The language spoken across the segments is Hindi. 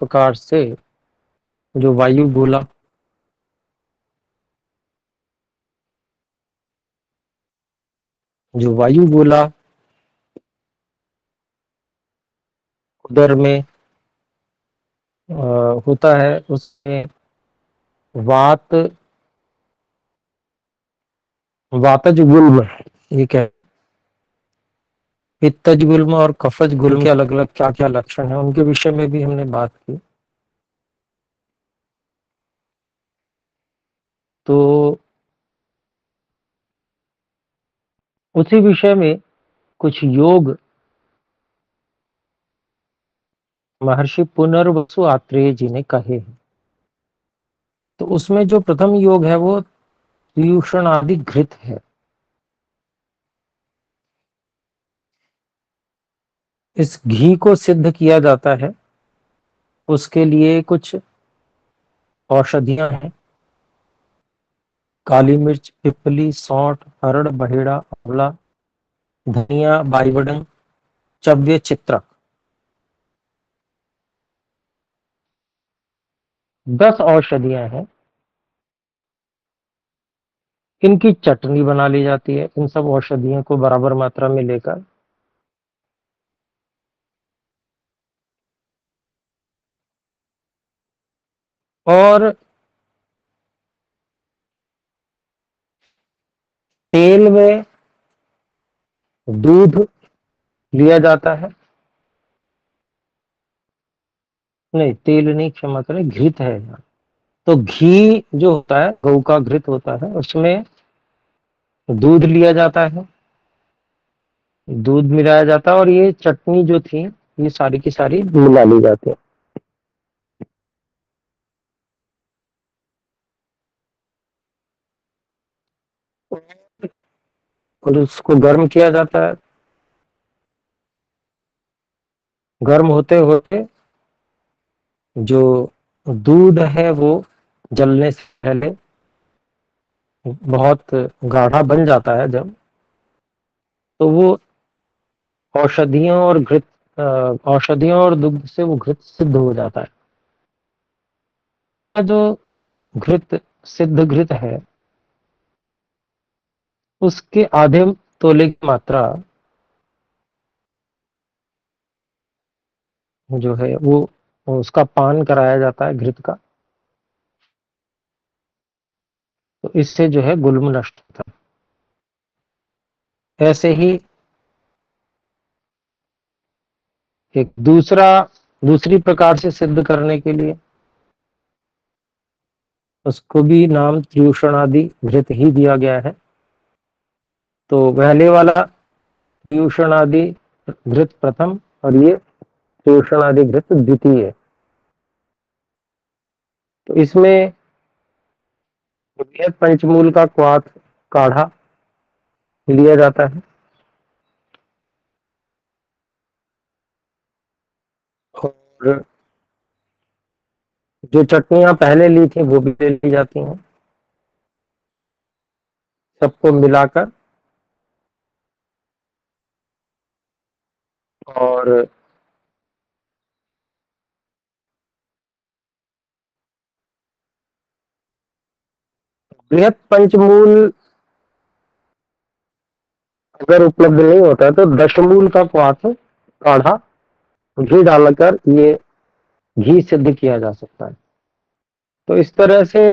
प्रकार से जो वायु गोला जो वायु गोला उदर में होता है, उसमें वात वातज गुल्म, ये क्या, पित्तज गुल्म और कफज गुल्म के अलग अलग क्या क्या लक्षण है, उनके विषय में भी हमने बात की। तो उसी विषय में कुछ योग महर्षि पुनर्वसु आत्रेय जी ने कहे हैं। तो उसमें जो प्रथम योग है वो त्रियुषण आदि घृत है। इस घी को सिद्ध किया जाता है, उसके लिए कुछ औषधियां हैं। काली मिर्च, पिपली, सौंठ, हरड़, बहेड़ा, आंवला, धनिया, बाईवडन, चव्य चित्रक, 10 औषधियां हैं। इनकी चटनी बना ली जाती है, इन सब औषधियों को बराबर मात्रा में लेकर। और तेल में दूध लिया जाता है। नहीं, तेल नहीं, क्षमा करें, घृत है यहाँ। तो घी जो होता है, गऊ का घृत होता है, उसमें दूध लिया जाता है, दूध मिलाया जाता है, और ये चटनी जो थी, ये सारी की सारी मिला ली जाती है। और उसको गर्म किया जाता है। गर्म होते होते जो दूध है वो जलने से पहले बहुत गाढ़ा बन जाता है जब, तो वो औषधियों और घृत औषधियों और दुग्ध से वो घृत सिद्ध हो जाता है। जो घृत, सिद्ध घृत है, उसके आधे तोले की मात्रा जो है वो उसका पान कराया जाता है, घृत का। तो इससे जो है गुल्म नष्ट होता है। ऐसे ही एक दूसरी प्रकार से सिद्ध करने के लिए उसको भी नाम त्रियुषणादि घृत ही दिया गया है। तो पहले वाला त्रियुषणादि घृत प्रथम, और ये त्रियुषणादि घृत द्वितीय। तो इसमें पंचमूल का क्वाथ काढ़ा लिया जाता है, और जो चटनियां पहले ली थी वो भी ले ली जाती हैं। सबको मिलाकर, और बृहद पंचमूल अगर उपलब्ध नहीं होता है तो दशमूल का क्वाथ काढ़ा घी डालकर ये घी सिद्ध किया जा सकता है। तो इस तरह से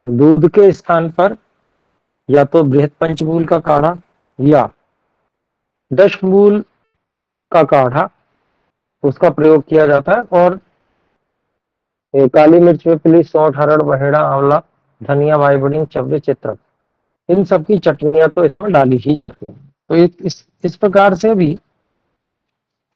दूध के स्थान पर या तो बृहद पंचमूल का काढ़ा या दशमूल का काढ़ा, उसका प्रयोग किया जाता है। और काली मिर्च, पिपली, सौंठ, हरड़, बहेड़ा, आंवला, धनिया, भाई बड़ी, चव्य चित्रक, इन सब की चटनियां तो इसमें डाली ही जाती है। तो इस प्रकार से भी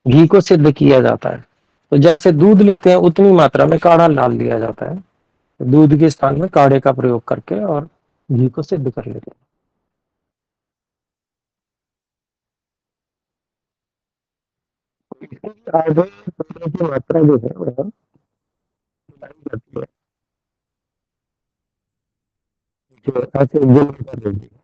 घी को सिद्ध किया जाता है। तो जैसे दूध लेते हैं उतनी मात्रा में काढ़ा डाल दिया जाता है, तो दूध के स्थान में काढ़े का प्रयोग करके और घी को सिद्ध कर लेते हैं। आधे पानी की मात्रा जो है वह मिलाई जाती है, जो ऐसे गुल कर देती है।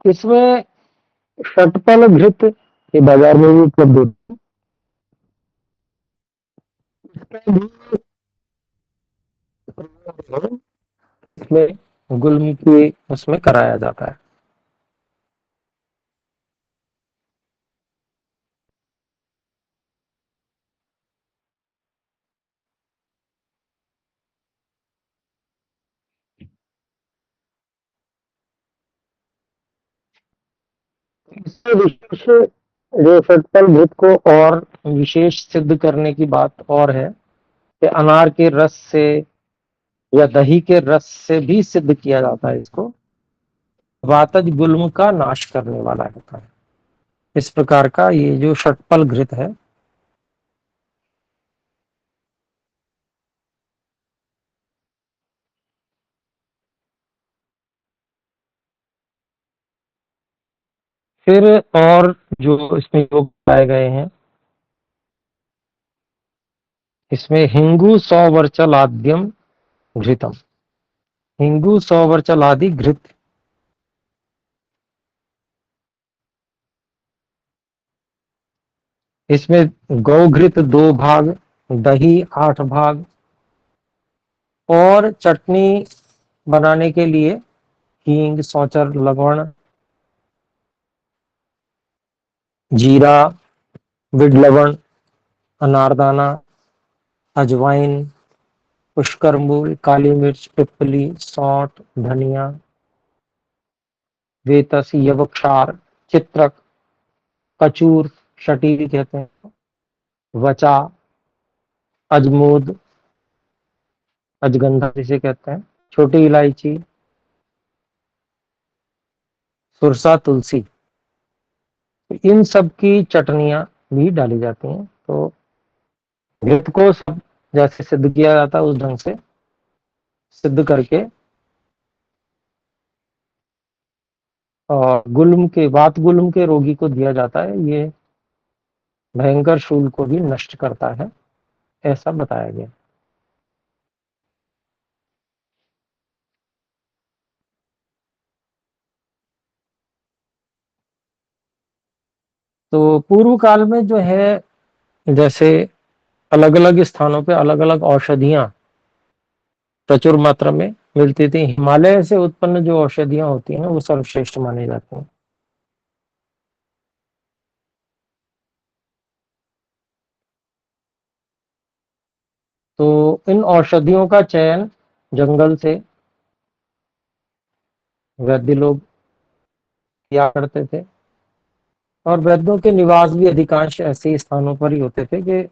इसमें षटपल घृत ये बाजार में भी उपलब्ध होती है। इसका भी प्रयोग इसमें गुल्म की उसमें कराया जाता है। इससे विशेष जो षटपल घृत को और विशेष सिद्ध करने की बात और है कि अनार के रस से या दही के रस से भी सिद्ध किया जाता है इसको। वातज गुल्म का नाश करने वाला होता है। इस प्रकार का ये जो षटपल घृत है। फिर और जो इसमें योग पाए गए हैं, इसमें हिंगू सौवर्चलाद्यम घृतम, हिंगू सौवर्चलादि घृत। इसमें गौघृत 2 भाग, दही 8 भाग, और चटनी बनाने के लिए हींग, सौचर, लवण, जीरा, बिड लवण, अनारदाना, अजवाइन, पुष्कर मूल, काली मिर्च, पिपली, सौंठ, धनिया, वेतस, यवक्षार, चित्रक, कचूर, शटी भी कहते हैं, वचा, अजमूद, अजगंधा जिसे कहते हैं, छोटी इलायची, सुरसा, तुलसी, इन सब की चटनियां भी डाली जाती हैं। तो घृत को सब जैसे सिद्ध किया जाता है उस ढंग से सिद्ध करके, और गुल्म के वात गुल्म के रोगी को दिया जाता है। ये भयंकर शूल को भी नष्ट करता है, ऐसा बताया गया। तो पूर्व काल में जो है, जैसे अलग अलग स्थानों पे अलग अलग औषधियां प्रचुर मात्रा में मिलती थी। हिमालय से उत्पन्न जो औषधियां होती हैं वो सर्वश्रेष्ठ मानी जाती हैं। तो इन औषधियों का चयन जंगल से वैद्य लोग किया करते थे, और वैद्यों के निवास भी अधिकांश ऐसे स्थानों पर ही होते थे कि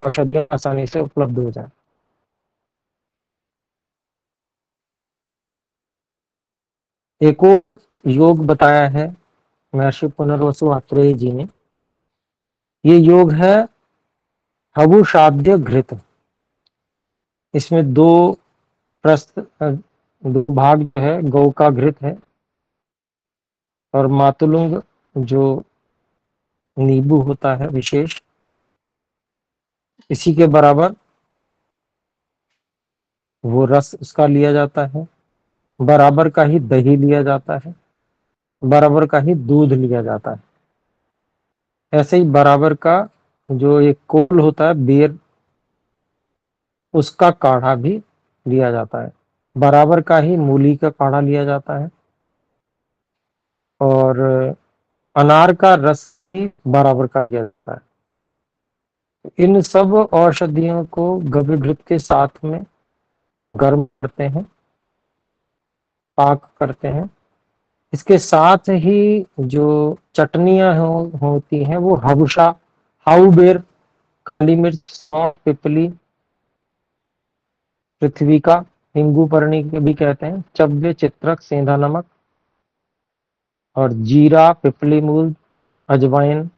औषधियां आसानी से उपलब्ध हो जाए। एक और योग बताया है महर्षि पुनर्वसु आत्रेय जी ने। ये योग है हवुषाद्य घृत। इसमें प्रस्थ 2 भाग जो है गौ का घृत है, और मातुलुंग जो नींबू होता है विशेष, इसी के बराबर वो रस उसका लिया जाता है। बराबर का ही दही लिया जाता है, बराबर का ही दूध लिया जाता है। ऐसे ही बराबर का जो एक कोल होता है बेर, उसका काढ़ा भी लिया जाता है। बराबर का ही मूली का काढ़ा लिया जाता है, और अनार का रस भी बराबर का लिया जाता है। इन सब औषधियों को गव्य के साथ में गर्म करते हैं, पाक करते हैं। इसके साथ ही जो चटनियां होती हैं वो हबुषा, हाउ बेर, काली मिर्च, सौंफ, पिपली, पृथ्वी का, हिंगू पर्णी के भी कहते हैं, चव्य, चित्रक, सेंधा नमक, और जीरा, पिपली मूल, अजवाइन,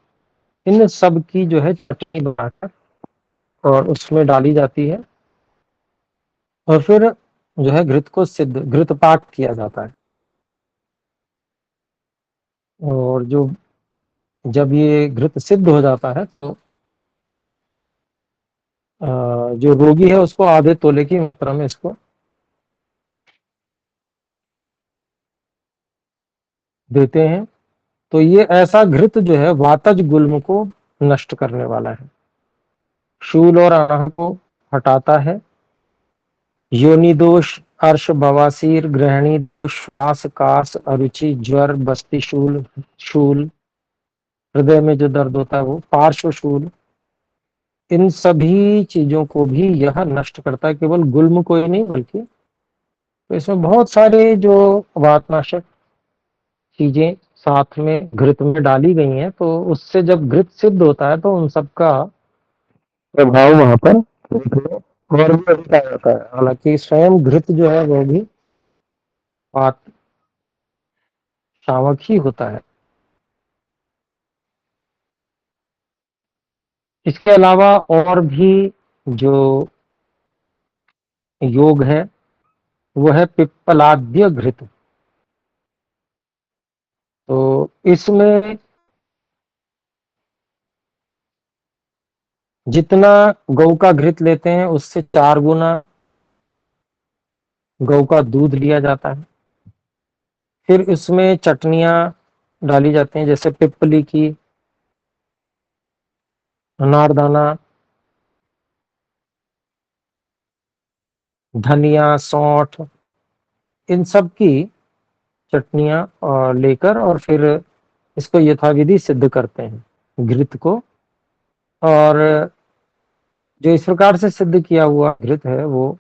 इन सब की जो है चटनी बनाकर और उसमें डाली जाती है, और फिर जो है घृत को सिद्ध घृत पाक किया जाता है। और जो जब ये घृत सिद्ध हो जाता है तो जो रोगी है उसको आधे तोले की मात्रा में इसको देते हैं। तो ये ऐसा घृत जो है वातज गुल्म को नष्ट करने वाला है, शूल और आह को हटाता है, योनि दोष, अर्श, बवासीर, ग्रहणी दोष, श्वास, कास, अरुचि, ज्वर, बस्ती शूल, शूल, हृदय में जो दर्द होता है वो, पार्श्व शूल, इन सभी चीजों को भी यह नष्ट करता है, केवल गुल्म को ही नहीं बल्कि। तो इसमें बहुत सारे जो वातनाशक चीजें साथ में घृत में डाली गई हैं, तो उससे जब घृत सिद्ध होता है तो उन सबका प्रभाव वहां पर और भी अधिक आ जाता है। हालांकि स्वयं घृत जो है वो भी वात शावक ही होता है। इसके अलावा और भी जो योग है वो है पिप्पलाद्य घृत। तो इसमें जितना गौ का घृत लेते हैं उससे 4 गुना गौ का दूध लिया जाता है। फिर इसमें चटनियां डाली जाती हैं, जैसे पिपली की, अनारदाना, धनिया, सौंठ, इन सब की चटनियां लेकर और फिर इसको यथाविधि सिद्ध करते हैं घृत को। और जो इस प्रकार से सिद्ध किया हुआ घृत है वो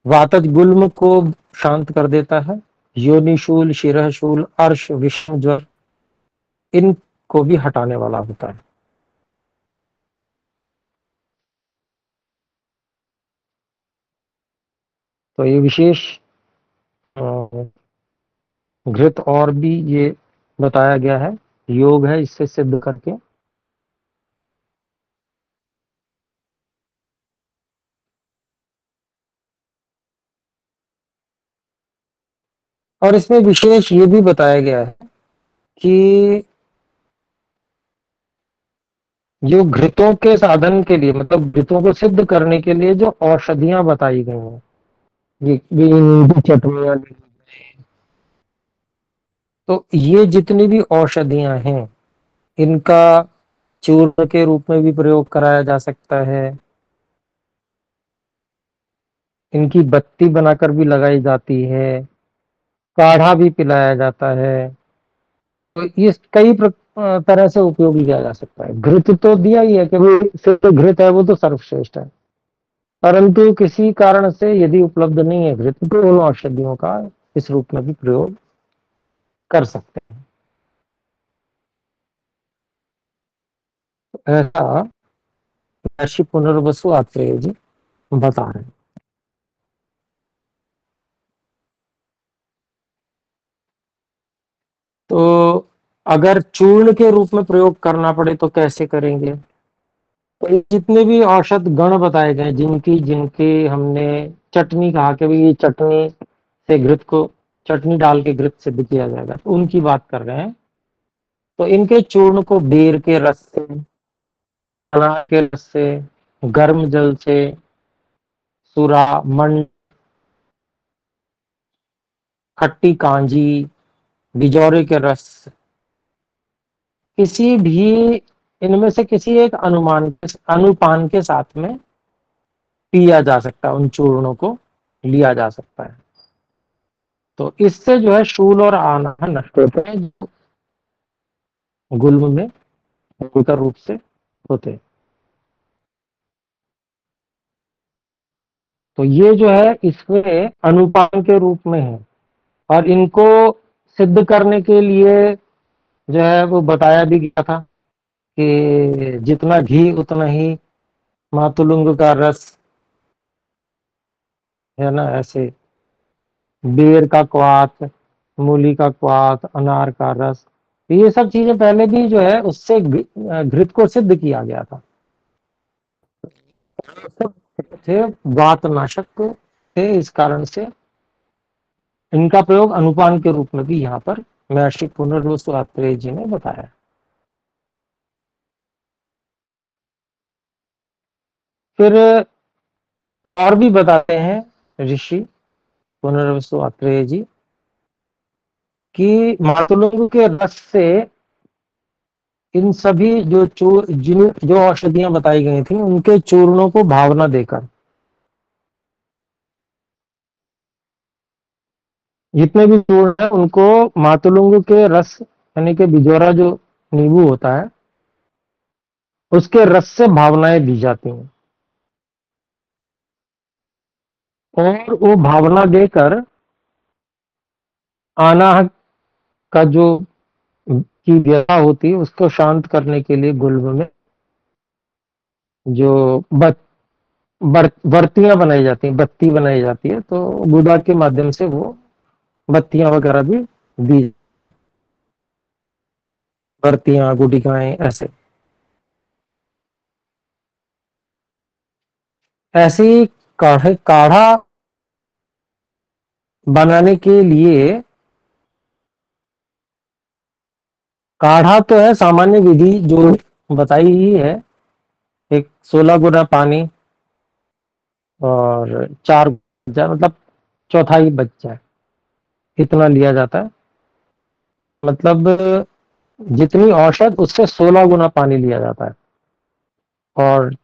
वातज गुल्म को शांत कर देता है, योनिशूल, शिरहशूल, अर्श, विषम ज्वर, इनको भी हटाने वाला होता है। तो ये विशेष घृत और भी ये बताया गया है, योग है इससे सिद्ध करके। और इसमें विशेष ये भी बताया गया है कि जो घृतों के साधन के लिए, मतलब घृतों को सिद्ध करने के लिए जो औषधियां बताई गई हैं, ये नींबू चटनियां, तो ये जितनी भी औषधियां हैं इनका चूर्ण के रूप में भी प्रयोग कराया जा सकता है, इनकी बत्ती बनाकर भी लगाई जाती है, काढ़ा भी पिलाया जाता है। तो ये कई तरह से उपयोग किया जा सकता है। घृत तो दिया ही है कि भाई सिर्फ घृत है वो तो सर्वश्रेष्ठ है, परंतु किसी कारण से यदि उपलब्ध नहीं है घृत तो उन औषधियों का इस रूप में भी प्रयोग कर सकते हैं। ऐसा महर्षि पुनर्वसु आत्रेय जी बता रहे हैं। तो अगर चूर्ण के रूप में प्रयोग करना पड़े तो कैसे करेंगे? तो ये जितने भी औषध गण बताए गए, जिनकी जिनकी हमने चटनी कहा कि भाई ये चटनी से घृत को, चटनी डाल के घृत सिद्ध किया जाएगा, तो उनकी बात कर रहे हैं। तो इनके चूर्ण को बेर के रस से, अनार के रस से, गर्म जल से, सुरा, मंड, खट्टी कांजी, बिजौरे के रस, किसी भी इनमें से किसी एक अनुपान के साथ में पिया जा सकता है, उन चूर्णों को लिया जा सकता है। तो इससे जो है शूल और आना नष्ट होते हैं, जो गुल्म में मूलतः रूप से होते हैं। तो ये जो है इसमें अनुपान के रूप में है, और इनको सिद्ध करने के लिए जो है वो बताया भी गया था कि जितना घी उतना ही मातुलुंग का रस, है ना, ऐसे बेर का क्वाथ, मूली का क्वाथ, अनार का रस, ये सब चीजें पहले भी जो है उससे घृत को सिद्ध किया गया था। सब थे वातनाशक थे, इस कारण से इनका प्रयोग अनुपान के रूप में भी यहाँ पर महर्षि पुनर्वसु आत्रेय जी ने बताया। फिर और भी बताते हैं ऋषि पुनर्वसु आत्रेय जी कि मातुलुंग के रस से इन सभी जो जिन जो औषधियां बताई गई थी उनके चूर्णों को भावना देकर जितने भी चूर्ण है उनको मातुलुंग के रस यानी कि बिजोरा जो नींबू होता है उसके रस से भावनाएं दी जाती हैं और वो भावना देकर अनाहत का जो की व्यथा होती है उसको शांत करने के लिए गुल्म में जो बत्तियां बनाई जाती हैं, बत्ती बनाई जाती है, तो बुधा के माध्यम से वो बत्तियां वगैरह भी दी, बत्तियां गुटिकाएं ऐसे ऐसी काढ़ा बनाने के लिए काढ़ा तो है सामान्य विधि जो बताई ही है, एक 16 गुना पानी और 4 मतलब चौथाई बच जाए इतना लिया जाता है, मतलब जितनी औषध उससे 16 गुना पानी लिया जाता है और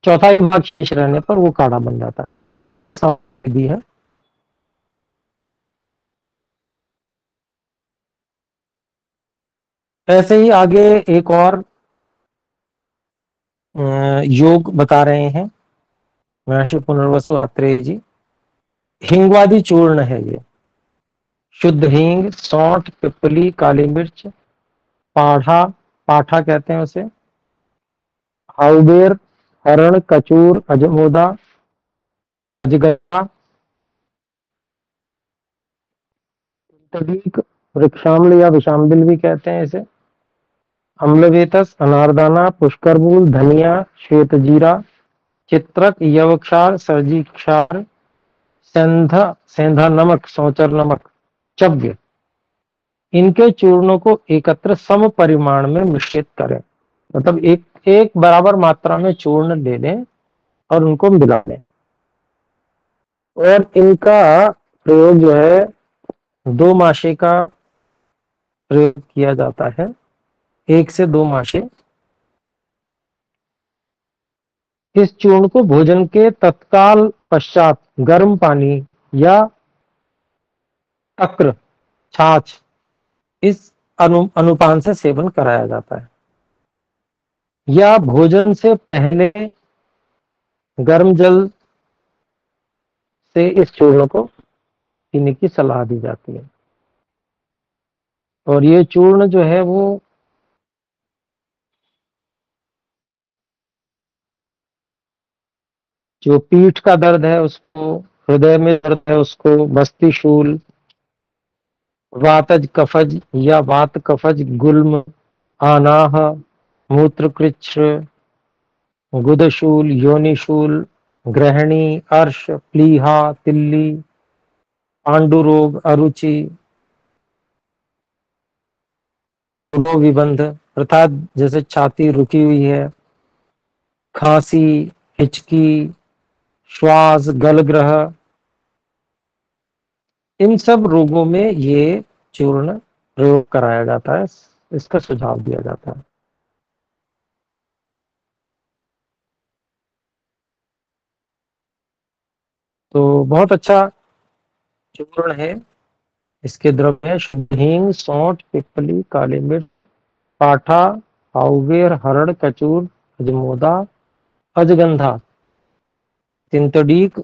चौथाई भाग शेष रहने पर वो काढ़ा बन जाता है, ऐसा विधि है। ऐसे ही आगे एक और योग बता रहे हैं महर्षि पुनर्वसु अत्रेय जी। हिंगवादी चूर्ण है ये, शुद्ध हींग, सौंठ, पिपली, काली मिर्च, पाढ़ा, पाठा कहते हैं उसे, हाउबेर, हरण, कचूर, अजमोदा, अजगरा, तड़ीक, वृक्षाम्ल या विषाम्बिल भी कहते हैं इसे, अम्लवेतस, अनारदाना, पुष्करमूल, धनिया, श्वेत जीरा, चित्रक, यवक्षार, सर्जीक्षार, सेंधा सेंधा नमक, सौचर नमक, चव्य, इनके चूर्णों को एकत्र सम परिमाण में मिश्रित करें, मतलब एक एक बराबर मात्रा में चूर्ण ले लें और उनको मिला लें और इनका प्रयोग जो है 2 माशे का प्रयोग किया जाता है, 1 से 2 माशे। इस चूर्ण को भोजन के तत्काल पश्चात गर्म पानी या तक्र, छाछ, इस अनुपान से सेवन कराया जाता है या भोजन से पहले गर्म जल से इस चूर्ण को पीने की सलाह दी जाती है। और ये चूर्ण जो है वो जो पीठ का दर्द है उसको, हृदय में दर्द है उसको, मस्तिशूल, वातज कफज या वात कफज, गुल्म, आनाह, मूत्रकृच्छ, गुदशूल, योनिशूल, ग्रहणी, अर्श, प्लीहा, तिल्ली, पांडुरोग, अरुचि, विबंध अर्थात जैसे छाती रुकी हुई है, खांसी, हिचकी, श्वास, गलग्रह, इन सब रोगों में ये चूर्ण प्रयोग कराया जाता है, इसका सुझाव दिया जाता है। तो बहुत अच्छा चूर्ण है। इसके द्रव्य है शुद्ध हींग, सौंठ, पिपली, काली मिर्च, पाठा, हाउवेर, हरड़, कचूर, अजमोदा, अजगंधा, तिंतडीक,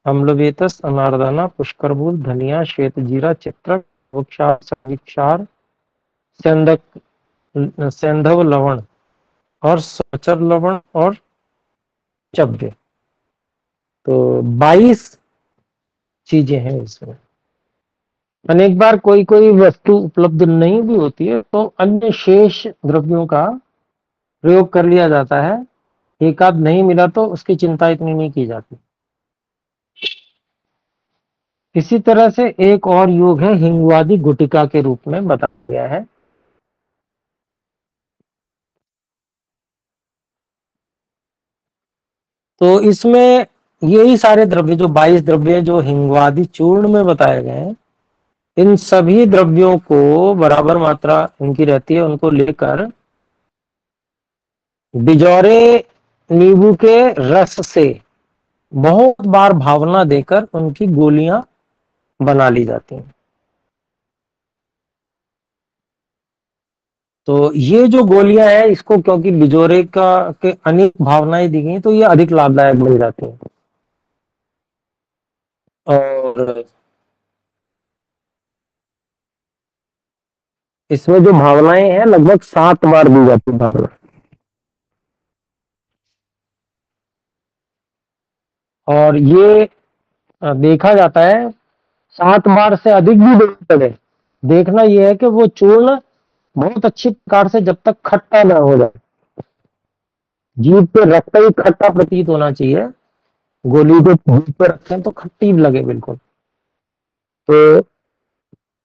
अम्लवेतस, अनारदाना, पुष्करमूल, धनिया, श्वेत जीरा, चित्रक, वृक्षार, सविक्षार, सेंधक, सेंधव लवण और सचर लवण और चव्य। तो 22 चीजें हैं इसमें। अनेक बार कोई कोई वस्तु उपलब्ध नहीं भी होती है तो अन्य शेष द्रव्यों का प्रयोग कर लिया जाता है, एक आध नहीं मिला तो उसकी चिंता इतनी नहीं की जाती। इसी तरह से एक और योग है हिंगवादी गुटिका के रूप में बताया गया है। तो इसमें यही सारे द्रव्य जो 22 द्रव्य जो हिंगवादी चूर्ण में बताए गए हैं इन सभी द्रव्यों को बराबर मात्रा इनकी रहती है, उनको लेकर बिजौरे नींबू के रस से बहुत बार भावना देकर उनकी गोलियां बना ली जाती हैं। तो ये जो गोलियां हैं, इसको क्योंकि बिजोरे का के अनेक भावनाएं दी गई, तो ये अधिक लाभदायक बन जाती हैं। और इसमें जो भावनाएं हैं, लगभग 7 बार दी जाती है भावना। और ये देखा जाता है 7 बार से अधिक भी देना पड़े, देखना यह है कि वो चूर्ण बहुत अच्छी प्रकार से जब तक खट्टा ना हो जाए, जीभ पे रखते ही खट्टा प्रतीत होना चाहिए, गोली को जीभ पे रखें तो खट्टी लगे बिल्कुल। तो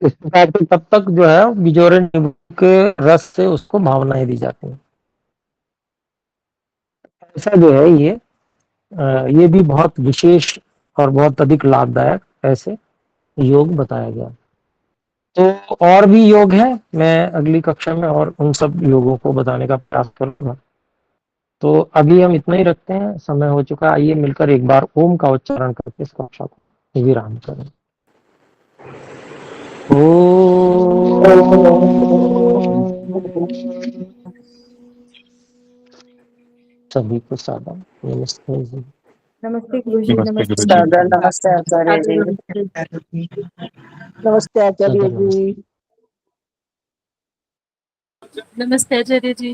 इस प्रकार से तब तक जो है बिजोरे नींबू के रस से उसको भावनाएं दी जाती हैं। ऐसा जो है ये भी बहुत विशेष और बहुत अधिक लाभदायक ऐसे योग बताया गया। तो और भी योग है, मैं अगली कक्षा में और उन सब योगों को बताने का प्रयास करूंगा। तो अभी हम इतना ही रखते हैं, समय हो चुका। आइए मिलकर एक बार ओम का उच्चारण करके इस कक्षा को विराम करें। सभी को सादर नमस्ते जी। नमस्ते गुरुजी। नमस्ते गुरु जी। दादा नमस्ते आचार्य जी। नमस्ते आचार्य जी। नमस्ते आचार्य जी।